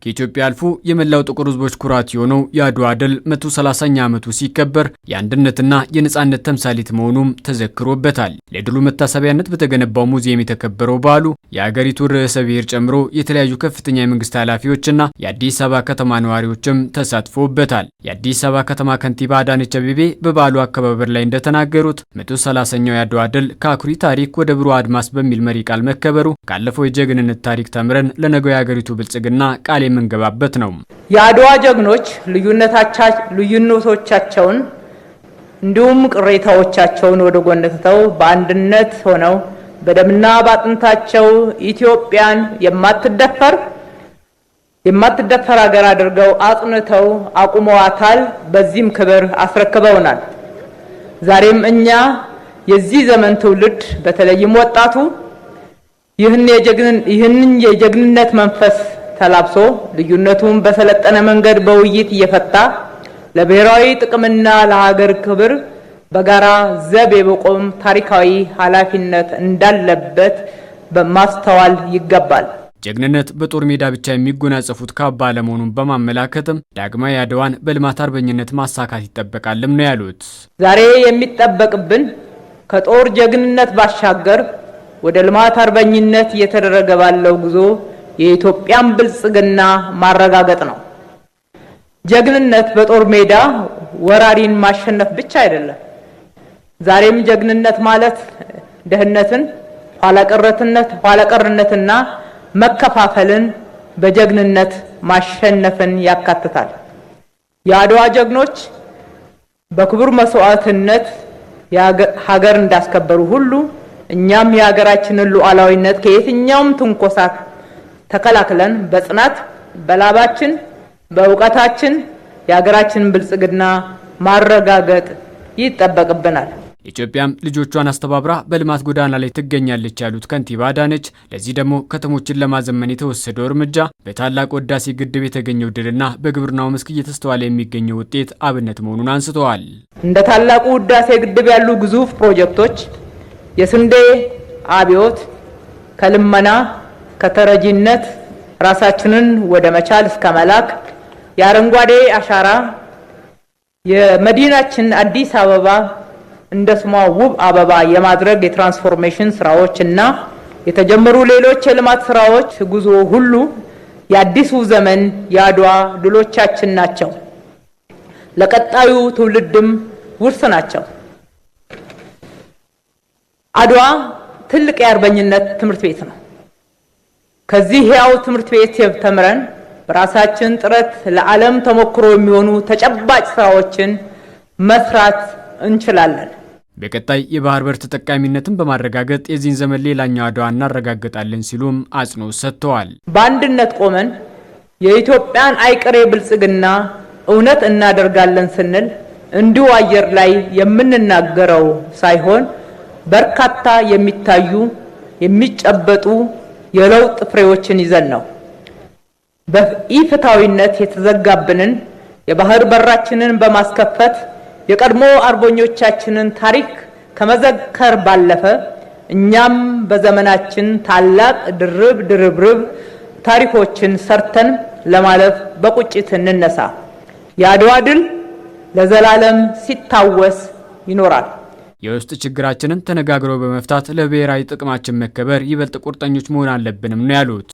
ከኢትዮጵያ አልፎ የመላው ጥቁር ሕዝቦች ኩራት የሆነው የአድዋ ድል 130ኛ ዓመቱ ሲከበር የአንድነትና የነጻነት ተምሳሌት መሆኑም ተዘክሮበታል። ለድሉ መታሰቢያነት በተገነባው ሙዚየም የተከበረው በዓሉ የአገሪቱ ርዕሰ ብሔር ጨምሮ የተለያዩ ከፍተኛ የመንግስት ኃላፊዎችና የአዲስ አበባ ከተማ ነዋሪዎችም ተሳትፎበታል። የአዲስ አበባ ከተማ ከንቲባ አዳነች አቤቤ በበዓሉ አከባበር ላይ እንደተናገሩት 130ኛው የአድዋ ድል ከአኩሪ ታሪክ ወደ ብሩህ አድማስ በሚል መሪ ቃል መከበሩ ካለፈው የጀግንነት ታሪክ ተምረን ለነገው የአገሪቱ ብልጽግና ቃል የምንገባበት ነው። የአድዋ ጀግኖች ልዩነቶቻቸውን እንዲሁም ቅሬታዎቻቸውን ወደ ጎን ትተው በአንድነት ሆነው በደምና በአጥንታቸው ኢትዮጵያን የማትደፈር ሀገር አድርገው አጽንተው አቁመዋታል። በዚህም ክብር አስረክበውናል። ዛሬም እኛ የዚህ ዘመን ትውልድ በተለይም ወጣቱ ይህን የጀግንነት መንፈስ ተላብሶ ልዩነቱን በሰለጠነ መንገድ በውይይት እየፈታ ለብሔራዊ ጥቅምና ለሀገር ክብር በጋራ ዘብ የመቆም ታሪካዊ ኃላፊነት እንዳለበት በማስተዋል ይገባል። ጀግንነት በጦር ሜዳ ብቻ የሚጎናጸፉት ካባ ለመሆኑን በማመላከትም ዳግማዊ አድዋን በልማት አርበኝነት ማሳካት ይጠበቃልም ነው ያሉት። ዛሬ የሚጠበቅብን ከጦር ጀግንነት ባሻገር ወደ ልማት አርበኝነት እየተደረገ ባለው ጉዞ የኢትዮጵያን ብልጽግና ማረጋገጥ ነው። ጀግንነት በጦር ሜዳ ወራሪን ማሸነፍ ብቻ አይደለም። ዛሬም ጀግንነት ማለት ድህነትን፣ ኋላቀርነትና መከፋፈልን በጀግንነት ማሸነፍን ያካትታል። የአድዋ ጀግኖች በክቡር መስዋዕትነት ሀገር እንዳስከበሩ ሁሉ እኛም የሀገራችንን ሉዓላዊነት ከየትኛውም ትንኮሳ ተከላክለን በጽናት በላባችን በእውቀታችን የሀገራችንን ብልጽግና ማረጋገጥ ይጠበቅብናል። ኢትዮጵያም ልጆቿን አስተባብራ በልማት ጎዳና ላይ ትገኛለች ያሉት ከንቲባ አዳነች ለዚህ ደግሞ ከተሞችን ለማዘመን የተወሰደው እርምጃ በታላቁ ህዳሴ ግድብ የተገኘው ድልና በግብርናው መስክ እየተስተዋለ የሚገኘው ውጤት አብነት መሆኑን አንስተዋል። እንደ ታላቁ ህዳሴ ግድብ ያሉ ግዙፍ ፕሮጀክቶች የስንዴ አብዮት ከልመና ከተረጂነት ራሳችንን ወደ መቻል እስከ መላክ የአረንጓዴ አሻራ የመዲናችን አዲስ አበባ እንደ ስሟ ውብ አበባ የማድረግ የትራንስፎርሜሽን ስራዎች እና የተጀመሩ ሌሎች የልማት ስራዎች ጉዞ ሁሉ የአዲሱ ዘመን የአድዋ ድሎቻችን ናቸው። ለቀጣዩ ትውልድም ውርስ ናቸው። አድዋ ትልቅ የአርበኝነት ትምህርት ቤት ነው። ከዚህ ሕያው ትምህርት ቤት ተምረን በራሳችን ጥረት ለዓለም ተሞክሮ የሚሆኑ ተጨባጭ ስራዎችን መስራት እንችላለን። በቀጣይ የባህር በር ተጠቃሚነትን በማረጋገጥ የዚህን ዘመን ሌላኛው አድዋ እናረጋግጣለን ሲሉም አጽንኦት ሰጥተዋል። በአንድነት ቆመን የኢትዮጵያን አይቀሬ ብልጽግና እውነት እናደርጋለን ስንል እንዲሁ አየር ላይ የምንናገረው ሳይሆን በርካታ የሚታዩ የሚጨበጡ የለውጥ ፍሬዎችን ይዘን ነው። በኢፍትሐዊነት የተዘጋብንን የባህር በራችንን በማስከፈት የቀድሞ አርበኞቻችንን ታሪክ ከመዘከር ባለፈ እኛም በዘመናችን ታላቅ ድርብርብ ታሪኮችን ሰርተን ለማለፍ በቁጭት እንነሳ። የአድዋ ድል ለዘላለም ሲታወስ ይኖራል። የውስጥ ችግራችንን ተነጋግሮ በመፍታት ለብሔራዊ ጥቅማችን መከበር ይበልጥ ቁርጠኞች መሆን አለብንም ነው ያሉት።